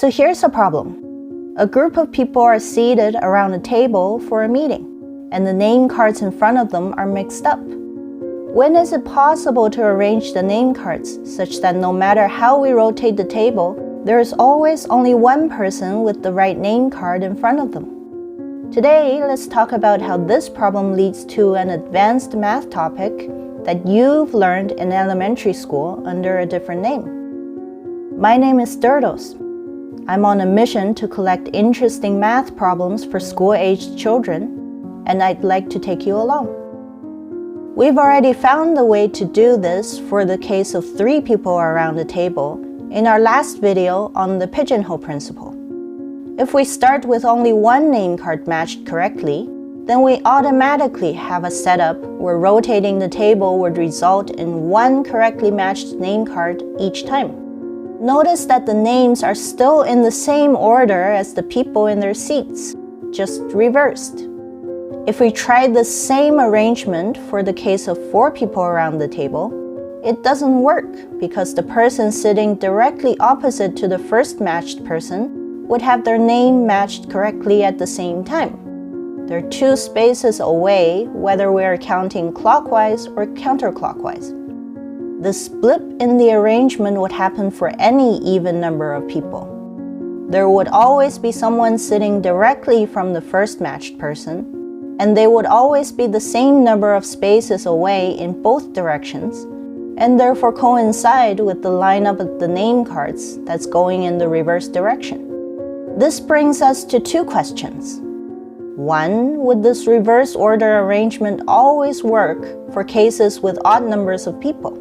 So here's a problem. A group of people are seated around a table for a meeting, and the name cards in front of them are mixed up. When is it possible to arrange the name cards such that no matter how we rotate the table, there is always only one person with the right name card in front of them? Today, let's talk about how this problem leads to an advanced math topic that you've learned in elementary school under a different name. My name is Sturdos. I'm on a mission to collect interesting math problems for school-aged children, and I'd like to take you along. We've already found the way to do this for the case of 3 people around the table in our last video on the pigeonhole principle. If we start with only one name card matched correctly, then we automatically have a setup where rotating the table would result in one correctly matched name card each time. Notice that the names are still in the same order as the people in their seats, just reversed. If we try the same arrangement for the case of 4 people around the table, it doesn't work because the person sitting directly opposite to the first matched person would have their name matched correctly at the same time. They're 2 spaces away, whether we are counting clockwise or counterclockwise. The split in the arrangement would happen for any even number of people. There would always be someone sitting directly from the first matched person, and they would always be the same number of spaces away in both directions, and therefore coincide with the lineup of the name cards that's going in the reverse direction. This brings us to 2 questions. 1, would this reverse order arrangement always work for cases with odd numbers of people?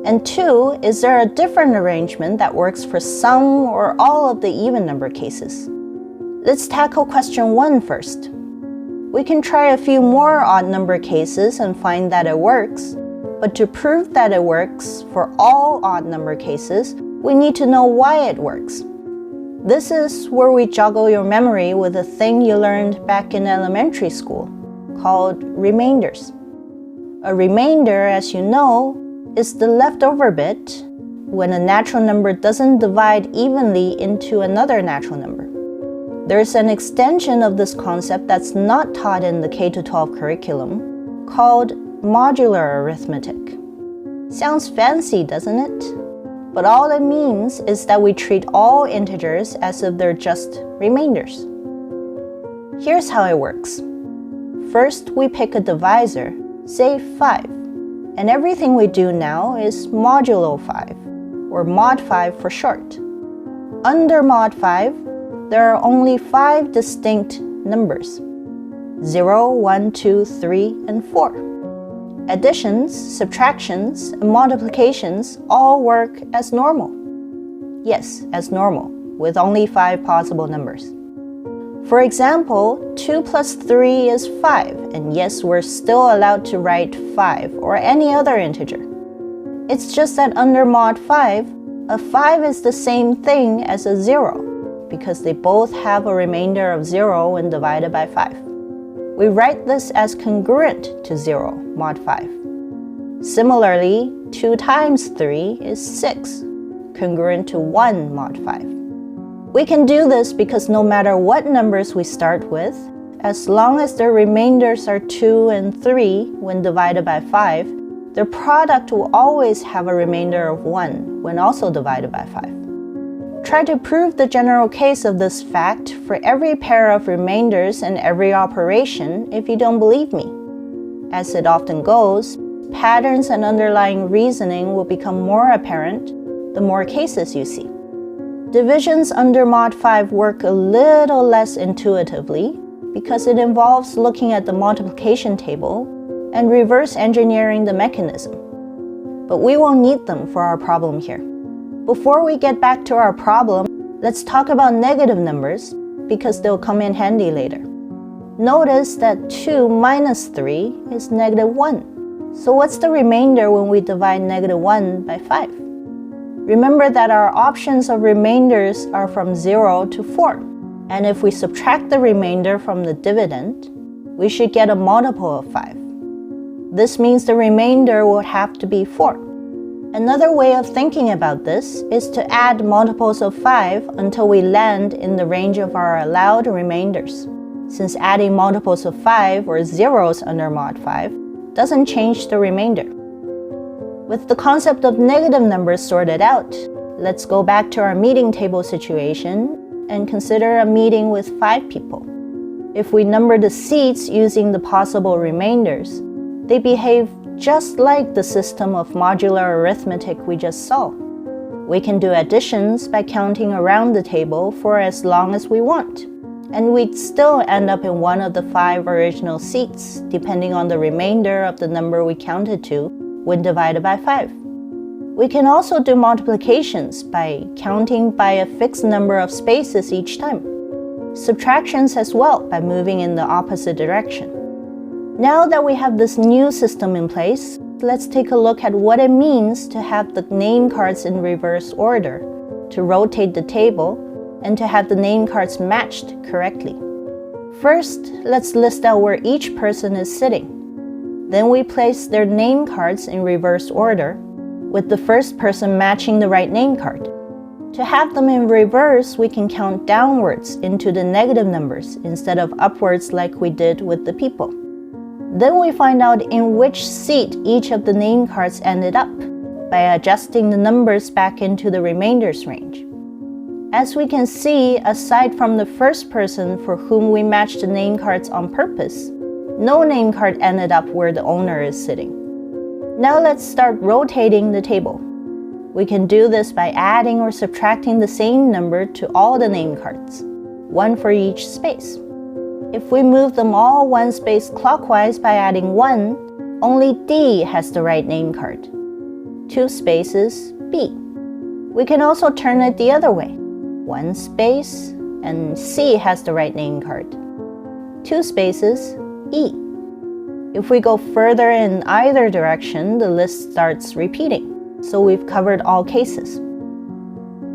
And 2, is there a different arrangement that works for some or all of the even number cases? Let's tackle question 1 first. We can try a few more odd number cases and find that it works, but to prove that it works for all odd number cases, we need to know why it works. This is where we joggle your memory with a thing you learned back in elementary school, called remainders. A remainder, as you know, is the leftover bit when a natural number doesn't divide evenly into another natural number. There's an extension of this concept that's not taught in the K-12 curriculum called Modular Arithmetic. Sounds fancy, doesn't it? But all it means is that we treat all integers as if they're just remainders. Here's how it works. First, we pick a divisor, say 5. And everything we do now is modulo 5, or mod 5 for short. Under mod 5, there are only 5 distinct numbers: 0, 1, 2, 3, and 4. Additions, subtractions, and multiplications all work as normal. Yes, as normal, with only 5 possible numbers. For example, 2 plus 3 is 5, and yes, we're still allowed to write 5 or any other integer. It's just that under mod 5, a 5 is the same thing as a 0, because they both have a remainder of 0 when divided by 5. We write this as congruent to 0, mod 5. Similarly, 2 times 3 is 6, congruent to 1, mod 5. We can do this because no matter what numbers we start with, as long as their remainders are 2 and 3 when divided by 5, their product will always have a remainder of 1 when also divided by 5. Try to prove the general case of this fact for every pair of remainders and every operation if you don't believe me. As it often goes, patterns and underlying reasoning will become more apparent the more cases you see. Divisions under mod 5 work a little less intuitively because it involves looking at the multiplication table and reverse engineering the mechanism. But we won't need them for our problem here. Before we get back to our problem, let's talk about negative numbers because they'll come in handy later. Notice that 2 minus 3 is negative 1. So what's the remainder when we divide negative 1 by 5? Remember that our options of remainders are from 0 to 4. And if we subtract the remainder from the dividend, we should get a multiple of 5. This means the remainder will have to be 4. Another way of thinking about this is to add multiples of 5 until we land in the range of our allowed remainders, since adding multiples of 5 or zeros under mod 5 doesn't change the remainder. With the concept of negative numbers sorted out, let's go back to our meeting table situation and consider a meeting with 5 people. If we number the seats using the possible remainders, they behave just like the system of modular arithmetic we just saw. We can do additions by counting around the table for as long as we want, and we'd still end up in one of the 5 original seats, depending on the remainder of the number we counted to when divided by 5. We can also do multiplications by counting by a fixed number of spaces each time. Subtractions as well by moving in the opposite direction. Now that we have this new system in place, let's take a look at what it means to have the name cards in reverse order, to rotate the table, and to have the name cards matched correctly. First, let's list out where each person is sitting. Then we place their name cards in reverse order, with the first person matching the right name card. To have them in reverse, we can count downwards into the negative numbers instead of upwards like we did with the people. Then we find out in which seat each of the name cards ended up by adjusting the numbers back into the remainders range. As we can see, aside from the first person for whom we matched the name cards on purpose, no name card ended up where the owner is sitting. Now let's start rotating the table. We can do this by adding or subtracting the same number to all the name cards, one for each space. If we move them all one space clockwise by adding 1, only D has the right name card. 2 spaces, B. We can also turn it the other way. 1 space, and C has the right name card. 2 spaces, E. If we go further in either direction, the list starts repeating, so we've covered all cases.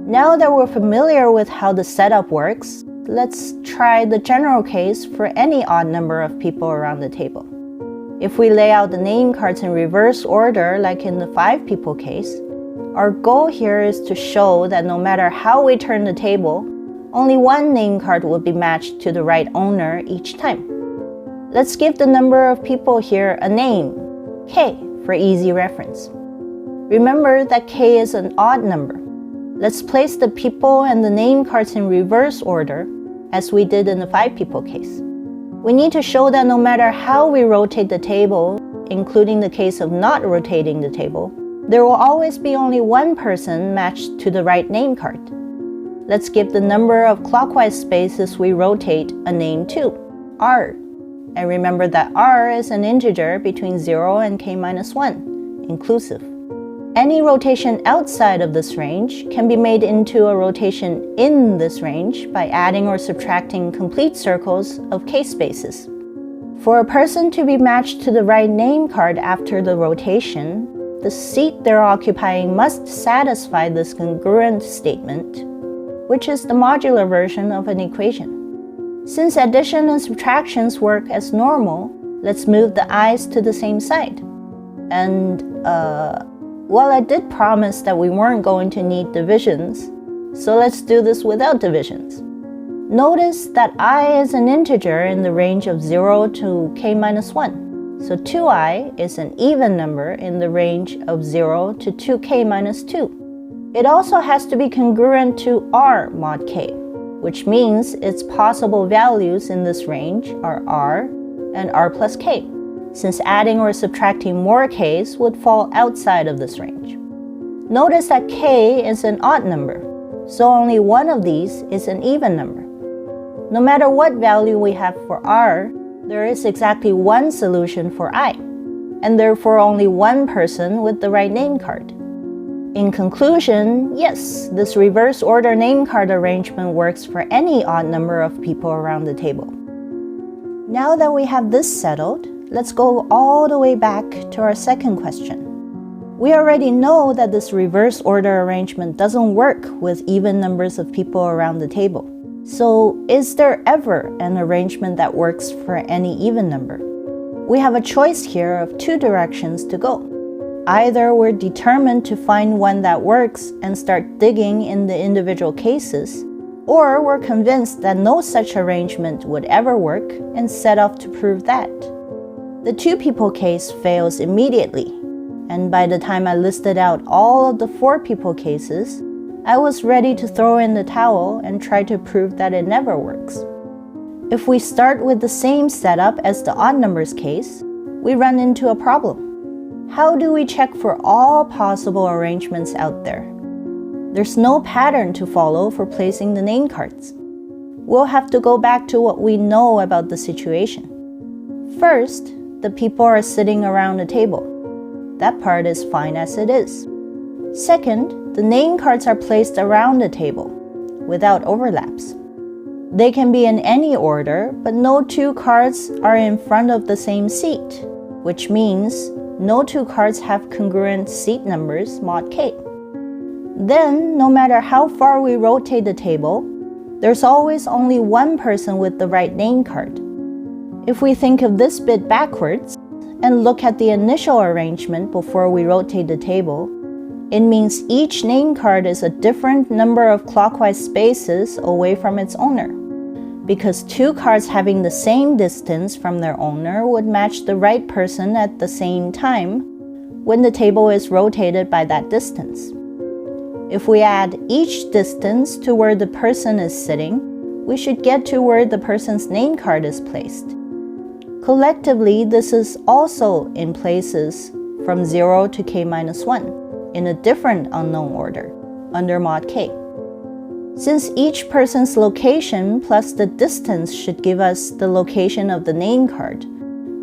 Now that we're familiar with how the setup works, let's try the general case for any odd number of people around the table. If we lay out the name cards in reverse order, like in the 5 people case, our goal here is to show that no matter how we turn the table, only one name card will be matched to the right owner each time. Let's give the number of people here a name, K, for easy reference. Remember that K is an odd number. Let's place the people and the name cards in reverse order, as we did in the 5 people case. We need to show that no matter how we rotate the table, including the case of not rotating the table, there will always be only one person matched to the right name card. Let's give the number of clockwise spaces we rotate a name to, R. And remember that R is an integer between 0 and k-1, inclusive. Any rotation outside of this range can be made into a rotation in this range by adding or subtracting complete circles of k-spaces. For a person to be matched to the right name card after the rotation, the seat they're occupying must satisfy this congruent statement, which is the modular version of an equation. Since addition and subtractions work as normal, let's move the i's to the same side. And, well, I did promise that we weren't going to need divisions, so let's do this without divisions. Notice that I is an integer in the range of 0 to k-1, so 2i is an even number in the range of 0 to 2k-2. It also has to be congruent to r mod k, which means its possible values in this range are r and r plus k, since adding or subtracting more k's would fall outside of this range. Notice that k is an odd number, so only one of these is an even number. No matter what value we have for r, there is exactly one solution for I, and therefore only one person with the right name card. In conclusion, yes, this reverse order name card arrangement works for any odd number of people around the table. Now that we have this settled, let's go all the way back to our second question. We already know that this reverse order arrangement doesn't work with even numbers of people around the table. So, is there ever an arrangement that works for any even number? We have a choice here of two directions to go. Either we're determined to find one that works and start digging in the individual cases, or we're convinced that no such arrangement would ever work and set off to prove that. The two people case fails immediately, and by the time I listed out all of the four people cases, I was ready to throw in the towel and try to prove that it never works. If we start with the same setup as the odd numbers case, we run into a problem. How do we check for all possible arrangements out there? There's no pattern to follow for placing the name cards. We'll have to go back to what we know about the situation. First, the people are sitting around a table. That part is fine as it is. Second, the name cards are placed around the table, without overlaps. They can be in any order, but no two cards are in front of the same seat, which means no two cards have congruent seat numbers mod k. Then, no matter how far we rotate the table, there's always only one person with the right name card. If we think of this bit backwards and look at the initial arrangement before we rotate the table, it means each name card is a different number of clockwise spaces away from its owner, because two cards having the same distance from their owner would match the right person at the same time when the table is rotated by that distance. If we add each distance to where the person is sitting, we should get to where the person's name card is placed. Collectively, this is also in places from 0 to k-1 in a different unknown order, under mod k. Since each person's location plus the distance should give us the location of the name card,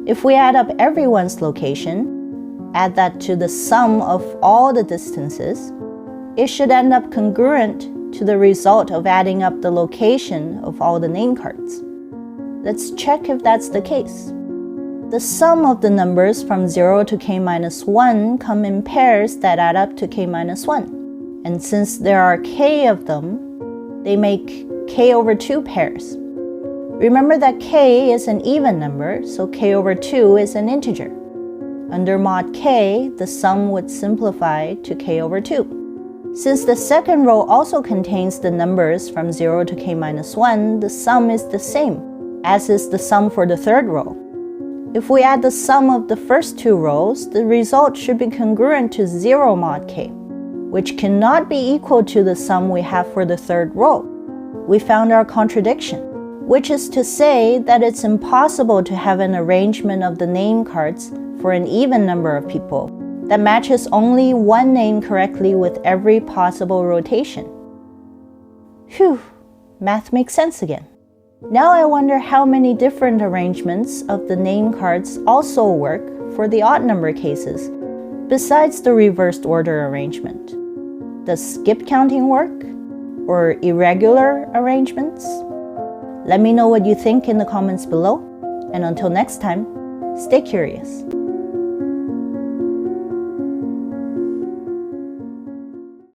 if we add up everyone's location, add that to the sum of all the distances, it should end up congruent to the result of adding up the location of all the name cards. Let's check if that's the case. The sum of the numbers from 0 to k-1 come in pairs that add up to k-1. And since there are k of them, they make k over 2 pairs. Remember that k is an even number, so k over 2 is an integer. Under mod k, the sum would simplify to k over 2. Since the second row also contains the numbers from 0 to k-1, the sum is the same, as is the sum for the third row. If we add the sum of the first two rows, the result should be congruent to 0 mod k, which cannot be equal to the sum we have for the third row. We found our contradiction, which is to say that it's impossible to have an arrangement of the name cards for an even number of people that matches only one name correctly with every possible rotation. Phew, math makes sense again. Now I wonder how many different arrangements of the name cards also work for the odd number cases, besides the reversed order arrangement. Does skip counting work? Or irregular arrangements? Let me know what you think in the comments below, and until next time, stay curious.